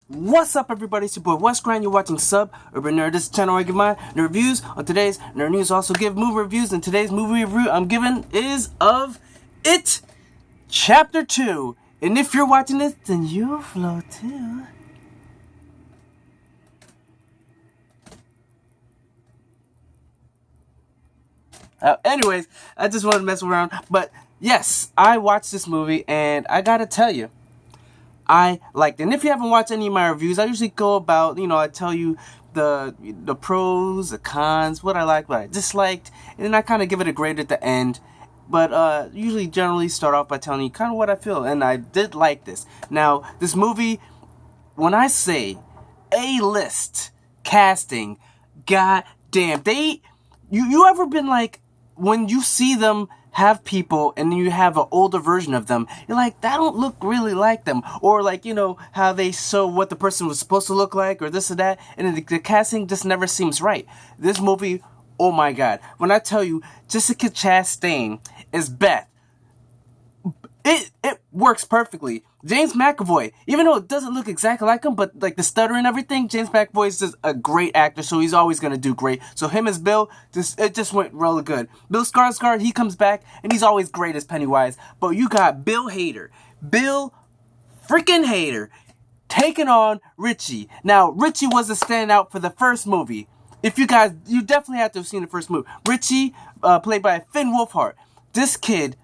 What's up, everybody? It's your boy Wes Grind. You're watching Sub Urban Nerd. This is the channel where I give my nerd reviews. On today's nerd news, I also give movie reviews. And today's movie review I'm giving is of It Chapter 2. And if you're watching this, then you'll flow too. Anyways, I just wanted to mess around. But yes, I watched this movie and I gotta tell you, I liked it. And if you haven't watched any of my reviews, I usually go about, I tell you the pros, the cons, what I liked, what I disliked, and then I kind of give it a grade at the end. But usually generally start off by telling you kind of what I feel, and I did like this. Now, this movie, when I say A-list casting, goddamn, you ever been like, when you see them have people and you have an older version of them, you're like, that don't look really like them, or like, how they show what the person was supposed to look like, or this or that, and the casting just never seems right. This movie, oh my god, when I tell you Jessica Chastain is Beth, it works perfectly. James McAvoy, even though it doesn't look exactly like him, but like the stutter and everything, James McAvoy is just a great actor, so he's always gonna do great. So him as Bill, it just went really good. Bill Skarsgård, he comes back and he's always great as Pennywise. But you got Bill freaking Hader, taking on Richie. Now Richie was a standout for the first movie. If you definitely have to have seen the first movie. Richie, played by Finn Wolfhard. This kid,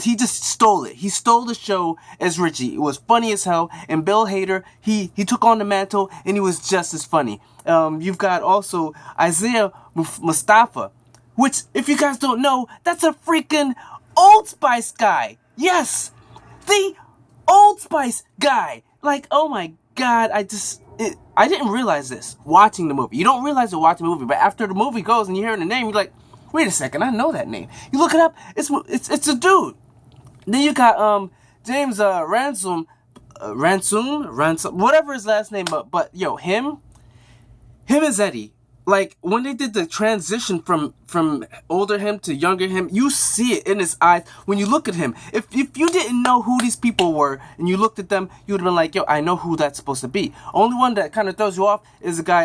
he just stole it. He stole the show as Richie. It was funny as hell. And Bill Hader, he took on the mantle, and he was just as funny. You've got also Isaiah Mustafa, which, if you guys don't know, that's a freaking Old Spice guy. Yes, the Old Spice guy. Like, oh my god, I didn't realize this watching the movie. You don't realize it watching the movie, but after the movie goes and you hear the name, you're like, wait a second, I know that name. You look it up, it's a dude. Then you got James Ransom, whatever his last name, but yo, him is Eddie. Like, when they did the transition from older him to younger him, you see it in his eyes when you look at him. If you didn't know who these people were and you looked at them, you would have been like, yo, I know who that's supposed to be. Only one that kind of throws you off is the guy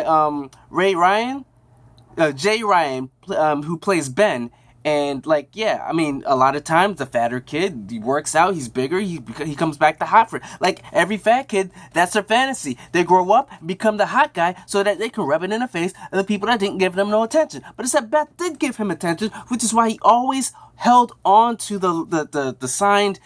Jay Ryan, who plays Ben. And like, yeah, I mean, a lot of times the fatter kid, he works out, he's bigger, he comes back the hot for it. Like every fat kid, that's their fantasy. They grow up, become the hot guy, so that they can rub it in the face of the people that didn't give them no attention. But it's that Beth did give him attention, which is why he always held on to the signed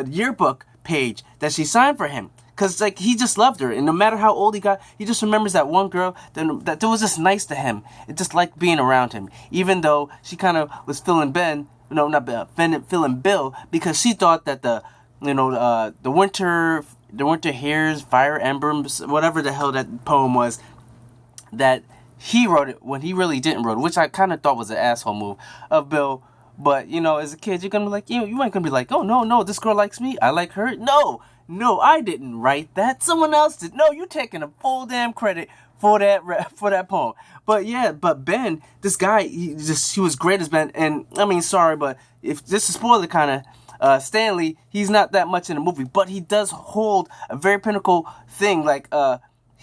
yearbook page that she signed for him. Because, like, he just loved her. And no matter how old he got, he just remembers that one girl that was just nice to him. It just liked being around him. Even though she kind of was feeling feeling Bill, because she thought that the winter hairs, fire emblems, whatever the hell that poem was, that he wrote it when he really didn't wrote it, which I kind of thought was an asshole move of Bill. But, as a kid, you're going to be like, you ain't going to be like, oh, no, this girl likes me, I like her. No, I didn't write that. Someone else did. No, you're taking a full damn credit for that poem. But yeah, but Ben, this guy, he was great as Ben. And I mean, sorry, but if this is spoiler kind of, Stanley, he's not that much in the movie, but he does hold a very pinnacle thing. Like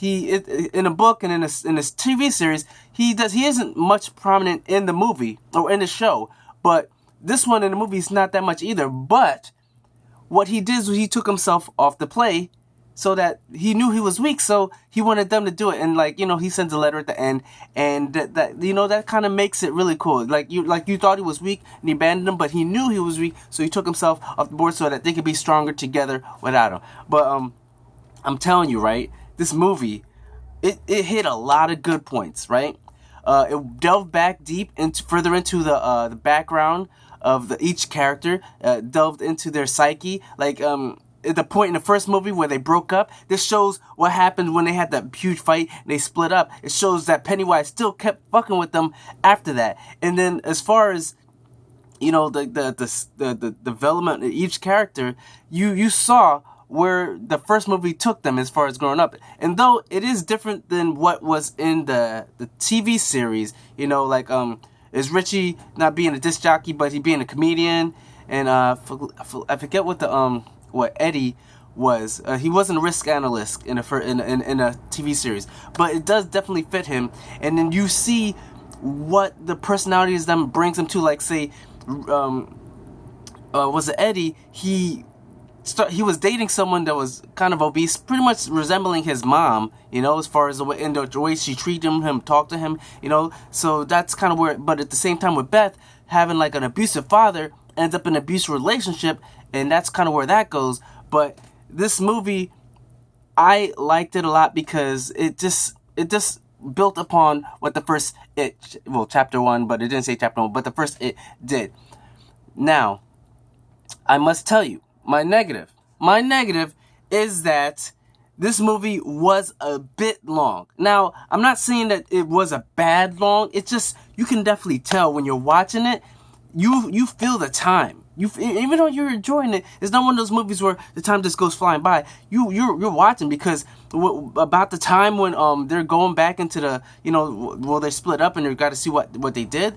in a book and in this TV series, he isn't much prominent in the movie or in the show. But this one in the movie is not that much either. But what he did was he took himself off the play so that he knew he was weak, so he wanted them to do it. And like, he sends a letter at the end, and that kind of makes it really cool. Like you thought he was weak and he abandoned him, but he knew he was weak, so he took himself off the board so that they could be stronger together without him. But I'm telling you, right, this movie, it hit a lot of good points, right? It delved back deep further into the background of each character, delved into their psyche. Like at the point in the first movie where they broke up, this shows what happened when they had that huge fight and they split up. It shows that Pennywise still kept fucking with them after that. And then as far as the development of each character, you saw where the first movie took them as far as growing up. And though it is different than what was in the TV series, is Richie not being a disc jockey, but he being a comedian, and I forget what Eddie was. He wasn't a risk analyst in a TV series, but it does definitely fit him. And then you see what the personality is them brings him to. Like, say, was it Eddie? He was dating someone that was kind of obese, pretty much resembling his mom, as far as the way she treated him, talked to him, So that's kind of where. But at the same time, with Beth having like an abusive father, ends up in an abusive relationship, and that's kind of where that goes. But this movie, I liked it a lot because it just built upon what the first chapter 1, but it didn't say chapter 1, but the first It did. Now, I must tell you, my negative is that this movie was a bit long. Now, I'm not saying that it was a bad long. It's just, you can definitely tell when you're watching it, you feel the time. Even though you're enjoying it, it's not one of those movies where the time just goes flying by. You're watching because about the time when they're going back into the, they split up and they got to see what they did.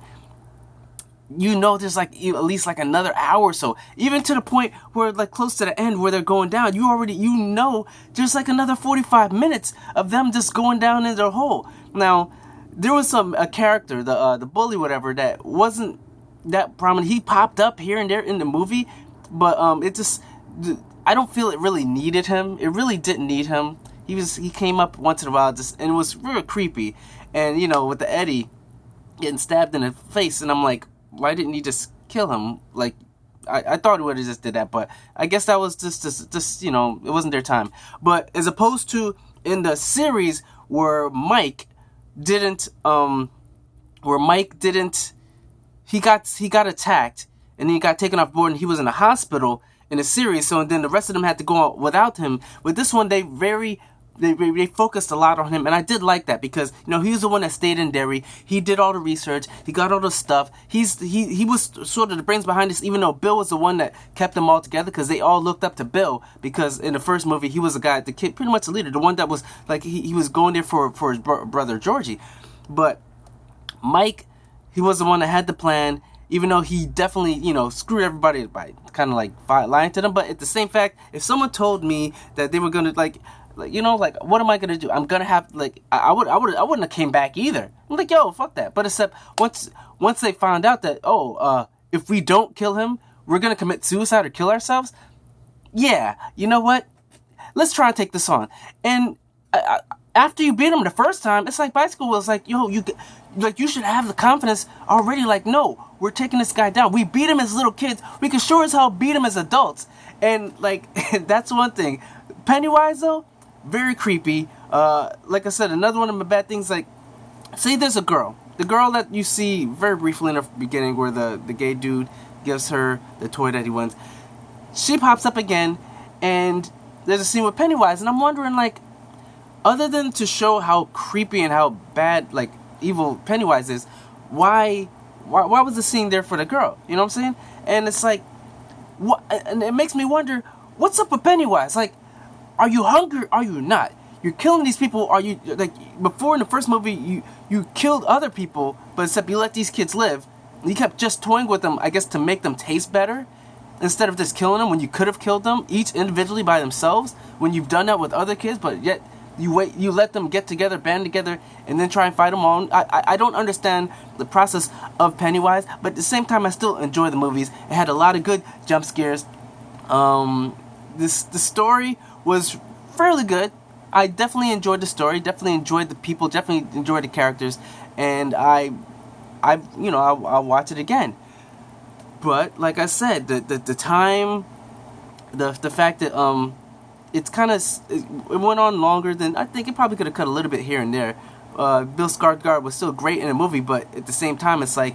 There's like at least like another hour or so, even to the point where like close to the end where they're going down, there's like another 45 minutes of them just going down in their hole. Now, there was a character, the bully, whatever, that wasn't that prominent. He popped up here and there in the movie, but I don't feel it really needed him. It really didn't need him. He came up once in a while, and it was real creepy. And with the Eddie getting stabbed in the face, and I'm like, why didn't he just kill him? Like, I thought he would have just did that, but I guess that was just it wasn't their time. But as opposed to in the series where Mike didn't, he got attacked and he got taken off board and he was in a hospital in the series. So then the rest of them had to go out without him. With this one, they focused a lot on him, and I did like that because he was the one that stayed in Derry. He did all the research. He got all the stuff. He was sort of the brains behind this, even though Bill was the one that kept them all together because they all looked up to Bill, because in the first movie he was the guy, the kid, pretty much the leader, the one that was like he was going there for his brother Georgie. But Mike, he was the one that had the plan, even though he definitely, screwed everybody by kind of like lying to them. But at the same fact, if someone told me that they were gonna what am I gonna do? I'm gonna have I wouldn't have came back either. I'm like, yo, fuck that. But except once they found out that if we don't kill him, we're gonna commit suicide or kill ourselves. Yeah, you know what? Let's try and take this on. And after you beat him the first time, it's like Bicycle was like, yo, you should have the confidence already. Like, no, we're taking this guy down. We beat him as little kids. We can sure as hell beat him as adults. And that's one thing. Pennywise though, very creepy. Like I said, another one of my bad things, like, say there's a girl. The girl that you see very briefly in the beginning where the gay dude gives her the toy that he wants. She pops up again, and there's a scene with Pennywise, and I'm wondering, other than to show how creepy and how bad, evil Pennywise is, why was the scene there for the girl? You know what I'm saying? And it's like, what? And it makes me wonder, what's up with Pennywise? Are you hungry? Are you not? You're killing these people. Are you, before in the first movie, you killed other people, but except you let these kids live. You kept just toying with them, I guess, to make them taste better, instead of just killing them when you could have killed them, each individually by themselves, when you've done that with other kids, but yet you let them get together, band together, and then try and fight them all. I don't understand the process of Pennywise, but at the same time, I still enjoy the movies. It had a lot of good jump scares. The story was fairly good. I definitely enjoyed the story, definitely enjoyed the people, definitely enjoyed the characters, and I'll watch it again. But like I said, the time, the fact that it's kind of, it went on longer than I think. It probably could have cut a little bit here and there. Bill Skarsgård was still great in the movie, but at the same time, it's like,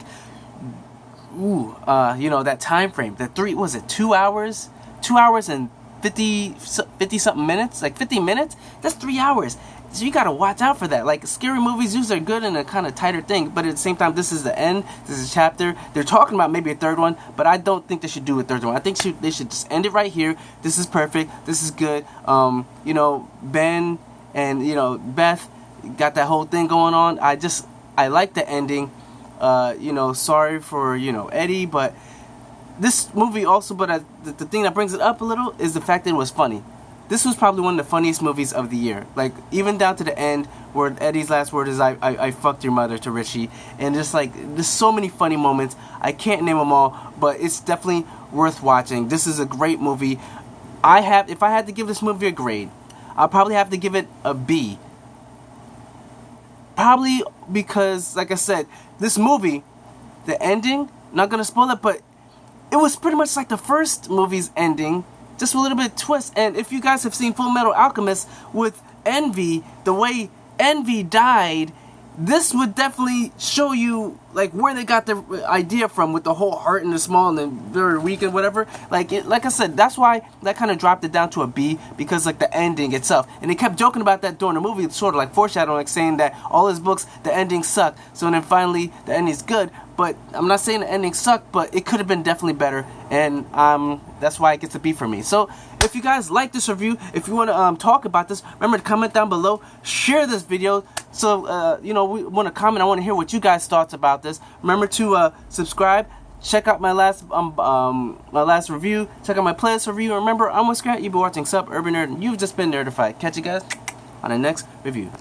that time frame, 2 hours, 2 hours and 50 something minutes, 50 minutes, that's 3 hours. So you gotta watch out for that. Scary movies usually are good in a kind of tighter thing, but at the same time, this is the end, this is a chapter. They're talking about maybe a third one, but I don't think they should do a third one. I think they should just end it right here. This is perfect, this is good. Ben and Beth got that whole thing going on. I like the ending. Sorry for Eddie, but this movie also, but the thing that brings it up a little is the fact that it was funny. this was probably one of the funniest movies of the year. Like, even down to the end where Eddie's last word is I fucked your mother to Richie. And just like, there's so many funny moments. I can't name them all, but it's definitely worth watching. This is a great movie. If I had to give this movie a grade, I'll probably have to give it a B. Probably because, like I said, this movie, the ending, not gonna spoil it, but it was pretty much like the first movie's ending, just with a little bit of twist. And if you guys have seen Full Metal Alchemist with Envy, the way Envy died, this would definitely show you like where they got the idea from with the whole heart and the small and the very weak and whatever. Like I said, that's why that kind of dropped it down to a B, because like the ending itself. And they kept joking about that during the movie, sort of like foreshadowing, like saying that all his books, the endings suck. So then finally the ending's good. But I'm not saying the ending sucked, but it could have been definitely better. And that's why it gets a B for me. So if you guys like this review, if you want to talk about this, remember to comment down below, share this video. So we want to comment. I want to hear what you guys thoughts about this. Remember to subscribe. Check out my last review. Check out my playlist review. Remember, I'm with Grant. You've been watching Sup Urban Nerd, and you've just been nerdified. Catch you guys on the next review.